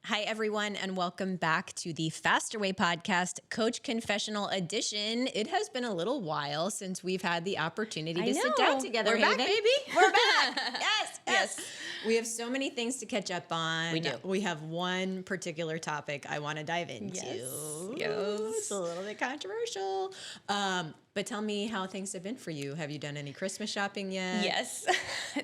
Hi, everyone, and welcome back to the Faster Way podcast, Coach Confessional edition. It has been a little while since we've had the opportunity to sit down together. We're back, baby. We're back. Yes. We have so many things to catch up on. We do. We have one particular topic I want to dive into. Yes. It's a little bit controversial. But tell me how things have been for you. Have you done any Christmas shopping yet? Yes.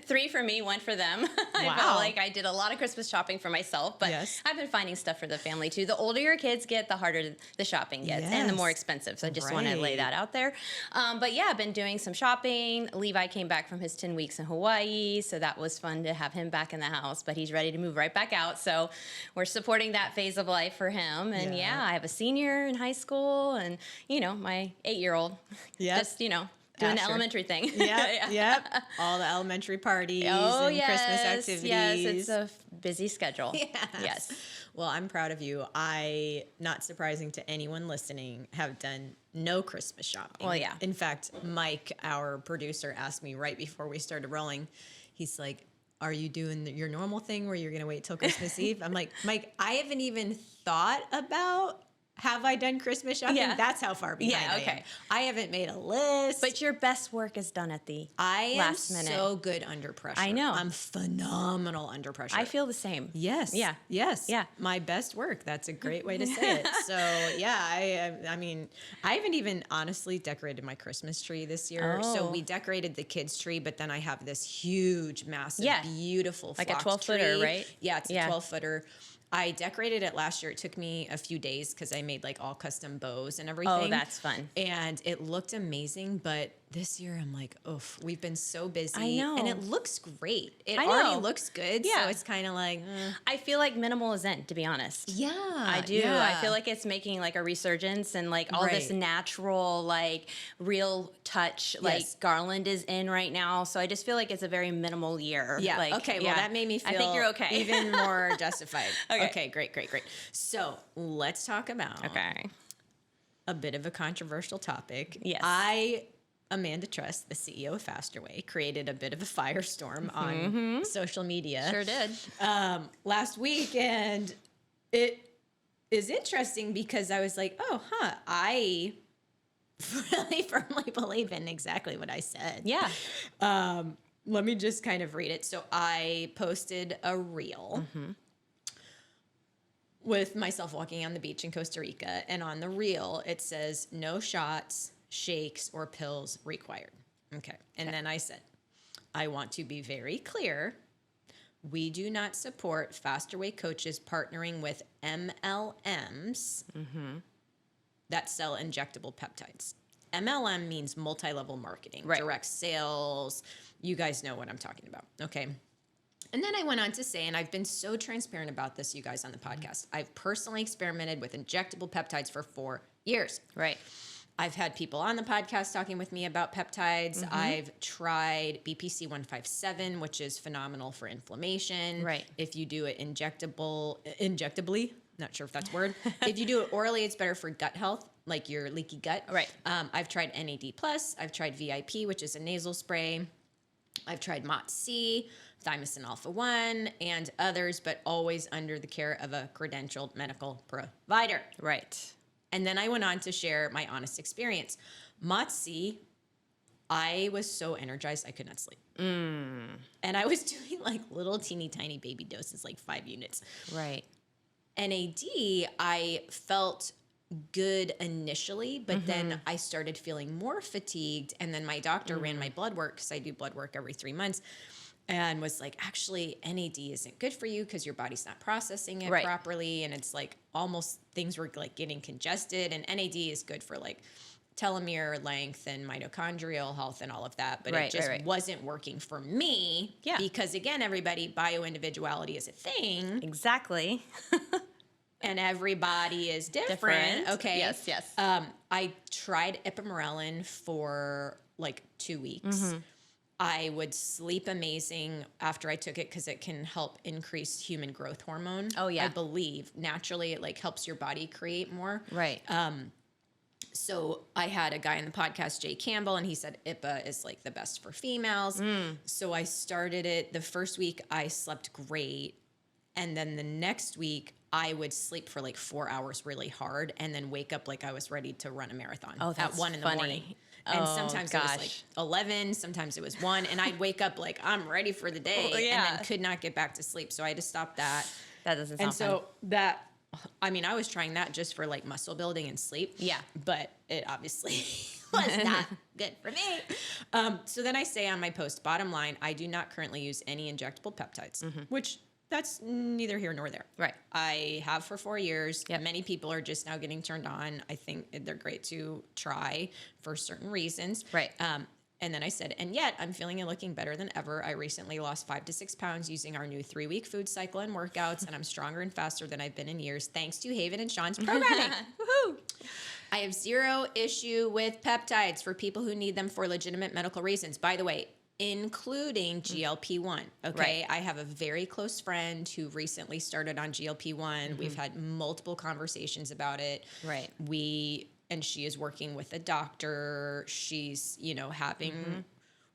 3 for me, 1 for them. I Wow. felt like I did a lot of Christmas shopping for myself, but Yes. I've been finding stuff for the family too. The older your kids get, the harder the shopping gets and the more Yes. expensive. So I just want to Right. lay that out there. But yeah, I've been doing some shopping. Levi came back from his 10 weeks in Hawaii, so that was fun to have him back in the house, but he's ready to move right back out. So we're supporting that phase of life for him. And yeah, I have a senior in high school and, my 8-year-old. Yep. Just, doing the Asher. elementary thing. Yep. All the elementary parties and Christmas activities. Yes, it's a busy schedule. Yes. Well, I'm proud of you. I, not surprising to anyone listening, have done no Christmas shopping. Well, yeah. In fact, Mike, our producer, asked me right before we started rolling, he's like, are you doing your normal thing where you're going to wait till Christmas Eve? I'm like, Mike, I haven't even thought about have I done Christmas shopping? Yeah. That's how far behind I am. I haven't made a list. But your best work is done at the last minute. So good under pressure. I know. I'm phenomenal under pressure. I feel the same. Yes. Yeah. Yes. Yeah. My best work. That's a great way to say it. So yeah, I mean, I haven't even honestly decorated my Christmas tree this year. Oh. So we decorated the kids' tree, but then I have this huge, massive, beautiful like a flocked 12-footer, tree. right? Yeah, it's a 12-footer. I decorated it last year. It took me a few days because I made like all custom bows and everything. Oh, that's fun. And it looked amazing. But this year I'm like, oof, we've been so busy. I know. And it looks great. It I already know. looks good. Yeah. So it's kind of like, I feel like minimal is in, to be honest. yeah. I do. Yeah. I feel like it's making like a resurgence and like all this Right. natural, like real touch, like garland is in right now. So I just feel like it's a very minimal year. Yeah. Like, Okay. Well, that made me feel I think you're okay. even more justified. Okay. Great. So let's talk about Okay. a bit of a controversial topic. Yes. Amanda Tress, the CEO of Faster Way, created a bit of a firestorm on social media. Sure did. Last week, and it is interesting because I was like, I really firmly believe in exactly what I said. Yeah. Let me just kind of read it. So I posted a reel with myself walking on the beach in Costa Rica, and on the reel it says no shots, shakes, or pills required. Okay. And then I said, I want to be very clear. We do not support Faster Way coaches partnering with MLMs that sell injectable peptides. MLM means multi-level marketing, direct sales. You guys know what I'm talking about. Okay. And then I went on to say, and I've been so transparent about this, you guys, on the podcast. I've personally experimented with injectable peptides for 4 years. Right. I've had people on the podcast talking with me about peptides. I've tried BPC 157, which is phenomenal for inflammation. Right. If you do it injectably, not sure if that's a word. If you do it orally, it's better for gut health, like your leaky gut. Right. I've tried NAD+. I've tried VIP, which is a nasal spray. I've tried MOTS-C, thymosin alpha-1, and others, but always under the care of a credentialed medical provider. Right. And then I went on to share my honest experience. MOTS-C, I was so energized I could not sleep. And I was doing like little teeny tiny baby doses, like 5 units. Right. NAD, I felt good initially, but then I started feeling more fatigued. And then my doctor ran my blood work, because I do blood work every 3 months, and was like, actually, NAD isn't good for you because your body's not processing it properly. And it's like almost things were like getting congested. And NAD is good for like telomere length and mitochondrial health and all of that. But it just wasn't working for me. Yeah. Because again, everybody, bio-individuality is a thing. Exactly. And everybody is different. Okay. Yes. I tried ipamorelin for like 2 weeks. I would sleep amazing after I took it because it can help increase human growth hormone. Oh, yeah. I believe naturally it like helps your body create more. Right. So I had a guy on the podcast, Jay Campbell, and he said IPA is like the best for females. So I started it. The first week I slept great. And then the next week, I would sleep for like 4 hours really hard and then wake up like I was ready to run a marathon at 1 in the morning. And sometimes it was like 11, sometimes it was 1, and I'd wake up like I'm ready for the day and then could not get back to sleep. So I had to stop that. That doesn't sound fun. And so that, I mean, I was trying that just for like muscle building and sleep. Yeah. But it obviously was not good for me. So then I say on my post, bottom line, I do not currently use any injectable peptides, which that's neither here nor there. Right. I have for 4 years. Yep. Many people are just now getting turned on. I think they're great to try for certain reasons. Right. And then I said, and yet I'm feeling and looking better than ever. I recently lost 5 to 6 pounds using our new 3-week food cycle and workouts, and I'm stronger and faster than I've been in years, thanks to Haven and Sean's programming. Woohoo! I have zero issue with peptides for people who need them for legitimate medical reasons. By the way, including GLP-1. Okay. Right. I have a very close friend who recently started on GLP-1. We've had multiple conversations about it. Right. And she is working with a doctor. She's, having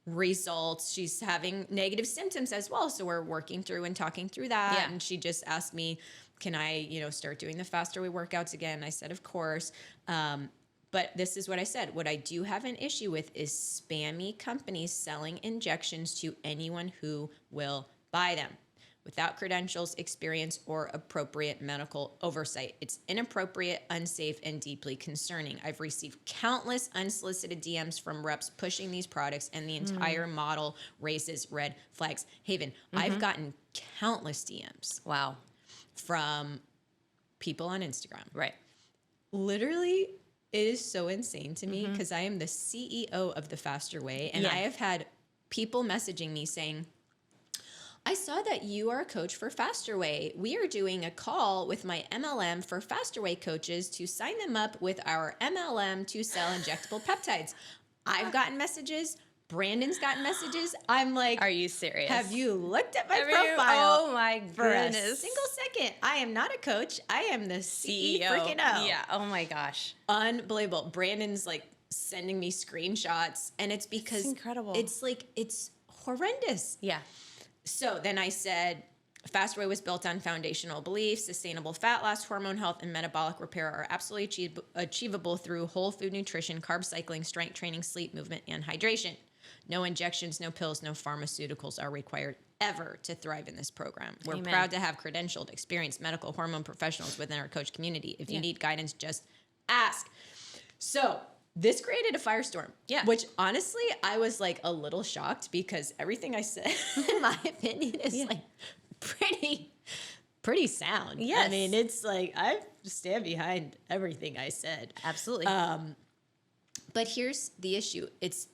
results. She's having negative symptoms as well. So we're working through and talking through that. Yeah. And she just asked me, can I, start doing the faster way workouts again? I said, of course. But this is what I said. What I do have an issue with is spammy companies selling injections to anyone who will buy them without credentials, experience, or appropriate medical oversight. It's inappropriate, unsafe, and deeply concerning. I've received countless unsolicited DMs from reps pushing these products, and the entire model raises red flags. Haven, I've gotten countless DMs. Wow. From people on Instagram. Right. Literally, it is so insane to me because I am the CEO of the Faster Way, and I have had people messaging me saying, I saw that you are a coach for Faster Way. We are doing a call with my MLM for Faster Way coaches to sign them up with our MLM to sell injectable peptides. I've gotten messages. Brandon's gotten messages. I'm like, are you serious? Have you looked at my profile? Oh my For goodness. a single second. I am not a coach. I am the CEO. Freaking O. Yeah. Oh my gosh. Unbelievable. Brandon's like sending me screenshots, and it's because it's incredible. It's horrendous. Yeah. So then I said, Fast Way was built on foundational beliefs. Sustainable fat loss, hormone health, and metabolic repair are absolutely achievable through whole food nutrition, carb cycling, strength training, sleep, movement, and hydration. No injections, no pills, no pharmaceuticals are required ever to thrive in this program. We're Amen. proud to have credentialed, experienced medical hormone professionals within our coach community. If you need guidance, just ask. So this created a firestorm. Yeah. Which honestly, I was like a little shocked because everything I said, in my opinion, is like pretty sound. Yes. I mean, it's like I stand behind everything I said. Absolutely. But here's the issue. It's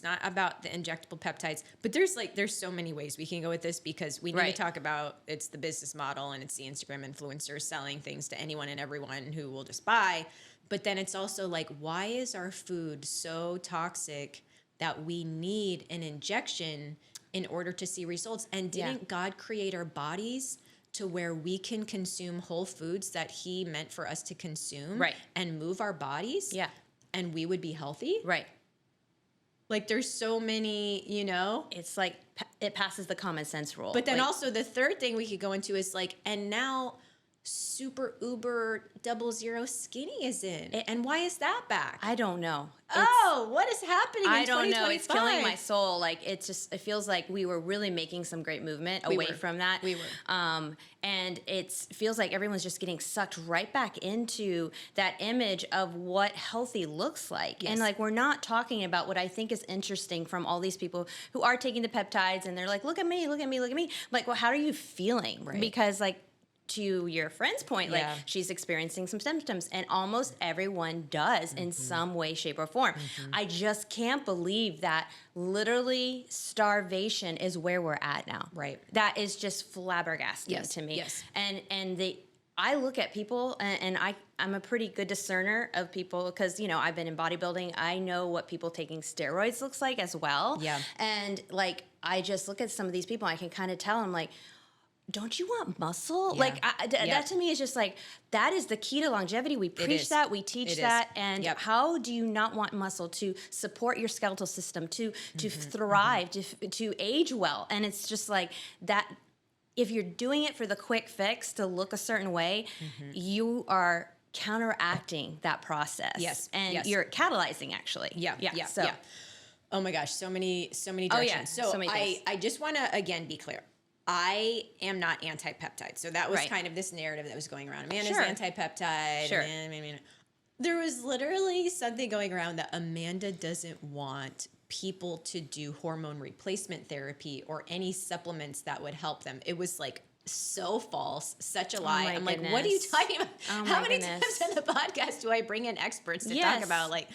not about the injectable peptides, but there's so many ways we can go with this because we need to talk about it's the business model and it's the Instagram influencers selling things to anyone and everyone who will just buy. But then it's also like, why is our food so toxic that we need an injection in order to see results? And didn't God create our bodies to where we can consume whole foods that he meant for us to consume and move our bodies? Yeah. And we would be healthy? Right. Like there's so many, It's like it passes the common sense rule. But then also the third thing we could go into is like, and now super uber 00 skinny is in. And why is that back? I don't know. What is happening in 2025? I don't know. It's killing my soul. Like it feels like we were really making some great movement away from that. We were. And it feels like everyone's just getting sucked right back into that image of what healthy looks like. Yes. And like we're not talking about what I think is interesting from all these people who are taking the peptides and they're like, look at me, look at me, look at me. Like, well, how are you feeling? Right. Because like, to your friend's point, like she's experiencing some symptoms and almost everyone does in some way, shape, or form. I just can't believe that literally starvation is where we're at now. Right. That is just flabbergasting to me. Yes. And I look at people and I'm a pretty good discerner of people because, I've been in bodybuilding. I know what people taking steroids looks like as well. Yeah. And like, I just look at some of these people, I can kind of tell I'm like, don't you want muscle? Yeah. Like that to me is just like, that is the key to longevity. We preach that, we teach that. And how do you not want muscle to support your skeletal system, to thrive, to age well? And it's just like that. if you're doing it for the quick fix to look a certain way, you are counteracting that process. Yes, And yes. you're catalyzing, actually. Yeah. So, Yeah. Oh my gosh, so many directions. Oh, yeah, So, so many things. I just want to again be clear. I am not anti-peptide. So that was Right. kind of this narrative that was going around. Amanda's Sure. anti-peptide. Sure. There was literally something going around that Amanda doesn't want people to do hormone replacement therapy or any supplements that would help them. It was like so false, such a lie. my I'm like, what are you goodness. talking about? Oh, How my many goodness. times in the podcast do I bring in experts to Yes. talk about like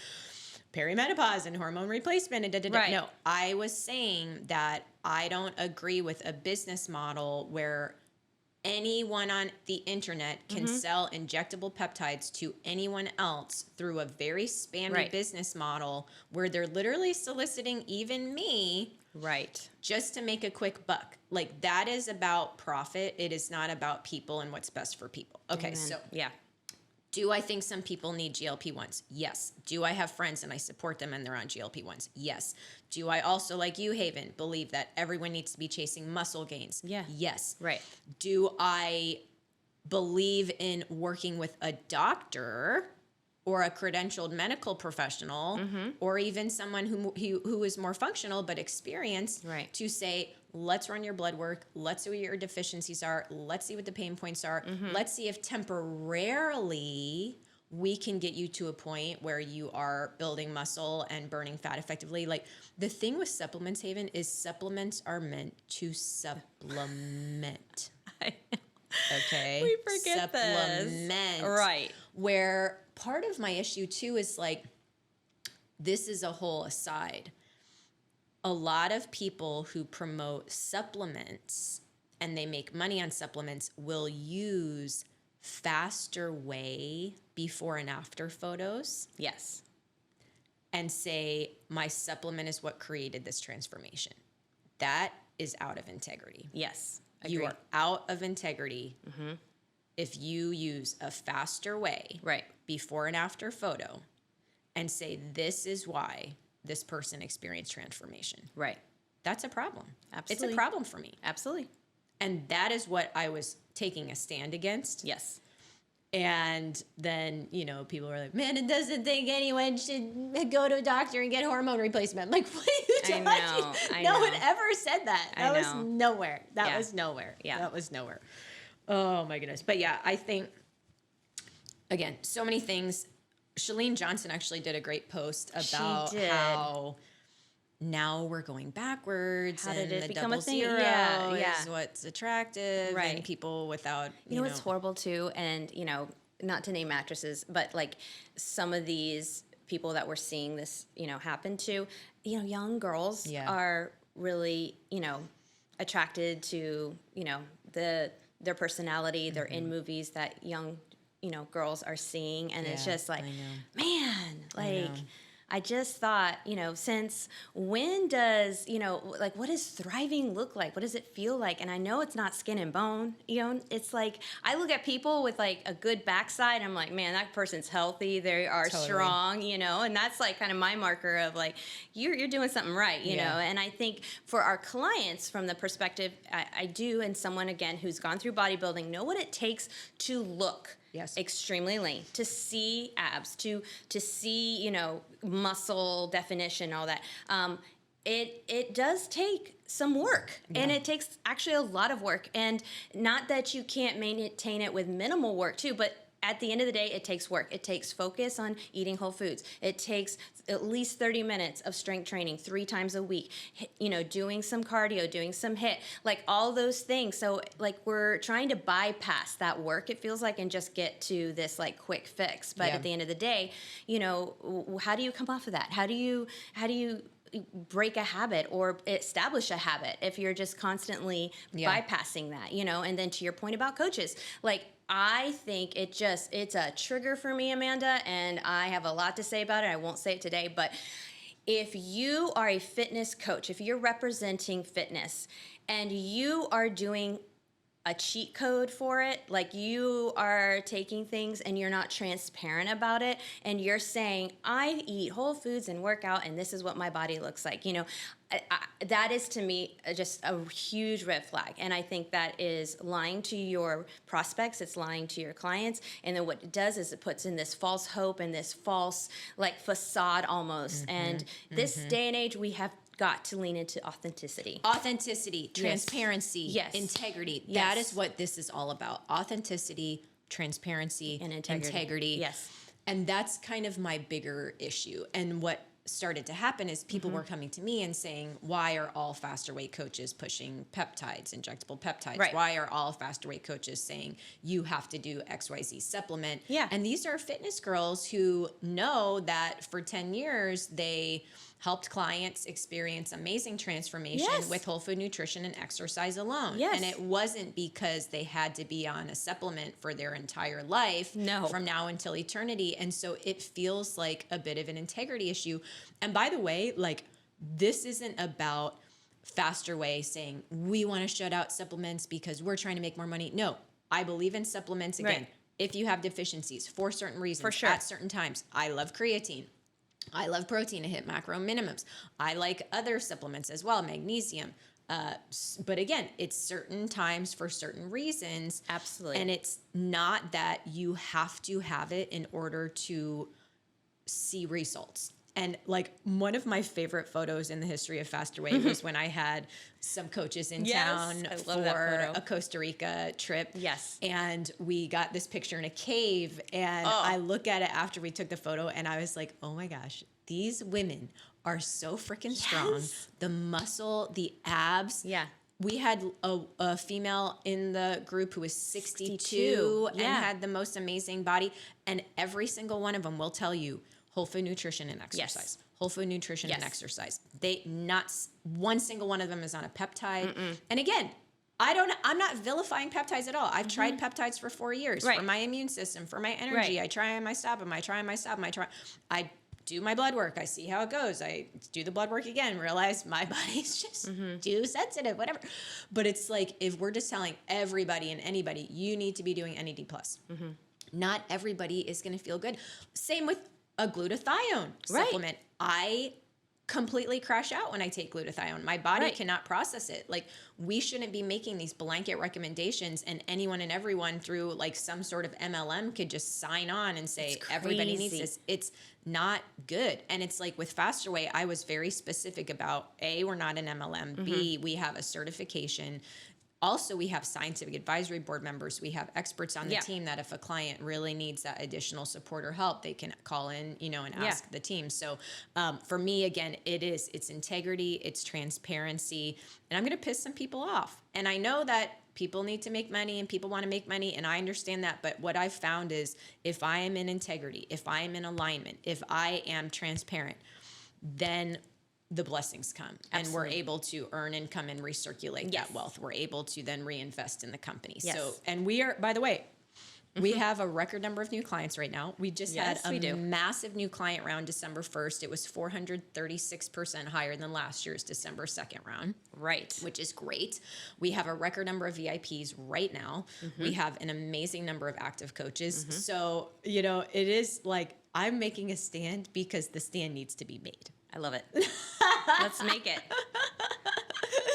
perimenopause and hormone replacement and da-da-da? Right. No, I was saying that I don't agree with a business model where anyone on the internet can sell injectable peptides to anyone else through a very spammy Right. business model where they're literally soliciting even me Right. just to make a quick buck. Like, that is about profit. It is not about people and what's best for people. Okay, Amen. so Yeah. do I think some people need GLP-1s? Yes. Do I have friends and I support them and they're on GLP-1s? Yes. Do I also, like you, Haven, believe that everyone needs to be chasing muscle gains? Yeah. Yes. Right. Do I believe in working with a doctor or a credentialed medical professional or even someone who is more functional but experienced Right. to say, let's run your blood work, let's see what your deficiencies are, let's see what the pain points are, let's see if temporarily we can get you to a point where you are building muscle and burning fat effectively. Like, the thing with supplements, Haven, is supplements are meant to supplement. Okay. We forget this. Supplement. Right. Where part of my issue too is like, this is a whole aside. A lot of people who promote supplements and they make money on supplements will use faster way before and after photos Yes. and say, my supplement is what created this transformation. That is out of integrity. Yes. You Agreed. are out of integrity if you use a faster way Right. before and after photo and say, this is why this person experienced transformation. Right. That's a problem. Absolutely. It's a problem for me. Absolutely. And that is what I was taking a stand against. Yes. And then, people were like, man, it doesn't think anyone should go to a doctor and get hormone replacement. I'm like, what are you talking about? I No know. one ever said that. I That was know. nowhere. That Yeah. was nowhere. Yeah. That was nowhere. Oh, my goodness. But yeah, I think, again, so many things. Shalene Johnson actually did a great post about did. how now we're going backwards. How and did it the become double a thing? zero Yeah. is what's attractive. Right. And people without, You know what's horrible too, and not to name mattresses, but like some of these people that we're seeing this, happen to, young girls Yeah. are really, attracted to, their personality. They're in movies that young, girls are seeing, and it's Yeah, just like, I know. man, like. know. I just thought, since when does, what does thriving look like? What does it feel like? And I know it's not skin and bone, it's like, I look at people with like a good backside. I'm like, man, that person's healthy. They are Totally. strong, and that's like kind of my marker of like, you're doing something right, you Yeah. know? And I think for our clients, from the perspective I do, and someone again, who's gone through bodybuilding, know what it takes to look Yes. extremely lean, to see abs, to see, muscle definition, all that. It does take some work, and it takes actually a lot of work. And not that you can't maintain it with minimal work too, but at the end of the day, it takes work. It takes focus on eating whole foods. It takes at least 30 minutes of strength training 3 times a week, doing some cardio, doing some HIIT, like all those things. So like we're trying to bypass that work, it feels like, and just get to this like quick fix. But Yeah. at the end of the day, how do you come off of that? How do you break a habit or establish a habit if you're just constantly Yeah. bypassing that, And then to your point about coaches, like, I think it's a trigger for me, Amanda, and I have a lot to say about it. I won't say it today, but if you are a fitness coach, if you're representing fitness and you are doing a cheat code for it. Like you are taking things and you're not transparent about it, and you're saying, I eat whole foods and work out and this is what my body looks like. You know, that is to me just a huge red flag. And I think that is lying to your prospects, it's lying to your clients. And then what it does is it puts in this false hope and this false like facade almost. And this day and age, we have got to lean into authenticity. Authenticity, transparency, Yes. integrity. Yes. That is what this is all about. Authenticity, transparency, And integrity. Yes. And that's kind of my bigger issue. And what started to happen is people were coming to me and saying, why are all faster weight coaches pushing peptides, injectable peptides? Right. Why are all faster weight coaches saying you have to do XYZ supplement? Yeah. And these are fitness girls who know that for 10 years, they helped clients experience amazing transformation Yes. with whole food nutrition and exercise alone. Yes. And it wasn't because they had to be on a supplement for their entire life No. from now until eternity. And so it feels like a bit of an integrity issue. And by the way, like this isn't about Faster Way saying we want to shut out supplements because we're trying to make more money. No, I believe in supplements again. Right. If you have deficiencies for certain reasons, For sure. at certain times. I love creatine. I love protein to hit macro minimums. I like other supplements as well, magnesium. But again, it's certain times for certain reasons. Absolutely. And it's not that you have to have it in order to see results. And like one of my favorite photos in the history of Faster Way was when I had some coaches in Yes, town I love that for photo. a Costa Rica trip. Yes. And we got this picture in a cave. And I look at it after we took the photo and I was like, oh my gosh, these women are so freaking strong. The muscle, the abs. Yeah. We had a female in the group who was 62 62, and yeah. had the most amazing body. And every single one of them will tell you whole food nutrition and exercise. Yes. Whole food nutrition and Yes. exercise. One single one of them is on a peptide. And again, I'm not vilifying peptides at all. I've tried peptides for 4 years Right. for my immune system, for my energy. Right. I try my stop them. I do my blood work. I see how it goes. I do the blood work again, realize my body's just too sensitive, whatever. But it's like, if we're just telling everybody and anybody, you need to be doing NAD+. Not everybody is going to feel good. Same with a glutathione supplement. I completely crash out when I take glutathione. My body cannot process it. Like, we shouldn't be making these blanket recommendations and anyone and everyone through like some sort of MLM could just sign on and say everybody needs this. It's not good. And it's like with Faster Way, I was very specific about A, we're not an MLM. B, we have a certification. Also, we have scientific advisory board members. We have experts on the team that if a client really needs that additional support or help, they can call in, and ask the team. So for me, again, it's integrity, it's transparency, and I'm going to piss some people off. And I know that people need to make money and people want to make money, and I understand that. But what I've found is if I am in integrity, if I am in alignment, if I am transparent, then the blessings come. Absolutely. And we're able to earn income and recirculate Yes. that wealth. We're able to then reinvest in the company. Yes. So, and we are, by the way, we have a record number of new clients right now. We just had a massive new client round December 1st. It was 436% higher than last year's December 2nd round. Right. Which is great. We have a record number of VIPs right now. We have an amazing number of active coaches. So, it is like I'm making a stand because the stand needs to be made. I love it. Let's make it.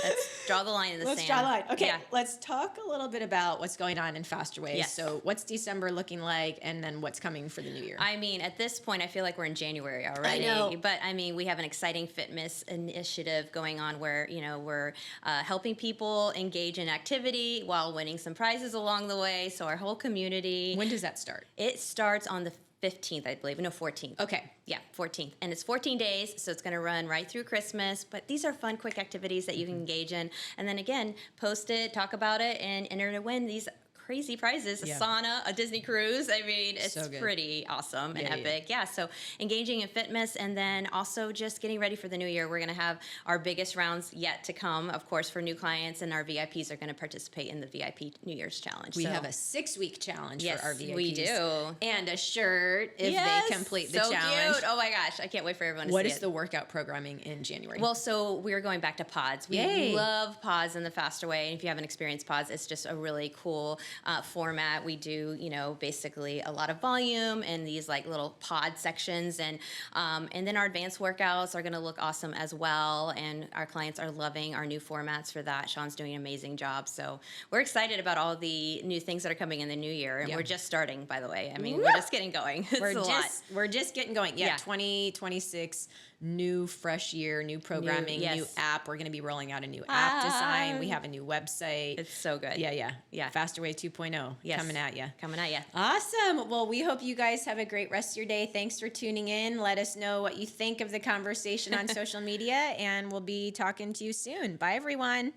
Let's draw the line in the sand. Let's draw the line. Okay, let's talk a little bit about what's going on in Faster Way. Yes. So what's December looking like, and then what's coming for the new year? I mean, at this point, I feel like we're in January already. I know. But I mean, we have an exciting fitness initiative going on where, we're helping people engage in activity while winning some prizes along the way. So our whole community. When does that start? It starts on the 15th, I believe. No, 14th. Okay. Yeah, 14th. And it's 14 days, so it's going to run right through Christmas. But these are fun, quick activities that you can engage in. And then again, post it, talk about it, and enter to win these crazy prizes, a Yeah. sauna, a Disney cruise. I mean, it's So good. pretty awesome and Yeah, yeah. epic. Yeah. So engaging in fitness, and then also just getting ready for the new year. We're going to have our biggest rounds yet to come, of course, for new clients, and our VIPs are going to participate in the VIP New Year's challenge. We So- have a 6-week challenge Yes, for our VIPs. we do. And a shirt if Yes, they complete the so challenge. Cute. Oh my gosh, I can't wait for everyone to What see is it. the workout programming in January? Well, so we're going back to pods. We Yay. love pods in the faster way. And if you haven't experienced pods, it's just a really cool format. We do, basically a lot of volume and these like little pod sections, and then our advanced workouts are going to look awesome as well. And our clients are loving our new formats for that. Sean's doing an amazing job. So we're excited about all the new things that are coming in the new year. And Yeah. we're just starting, by the way. I mean, Woo! we're just getting going. It's we're a lot. we're just getting going. Yeah, Yeah. 2026, new fresh year, new programming, yes. new app. We're going to be rolling out a new app design. We have a new website. It's so good. Yeah. Yeah. Faster Way 2.0 Yes. coming at you. Coming at you. Awesome. Well, we hope you guys have a great rest of your day. Thanks for tuning in. Let us know what you think of the conversation on social media, and we'll be talking to you soon. Bye, everyone.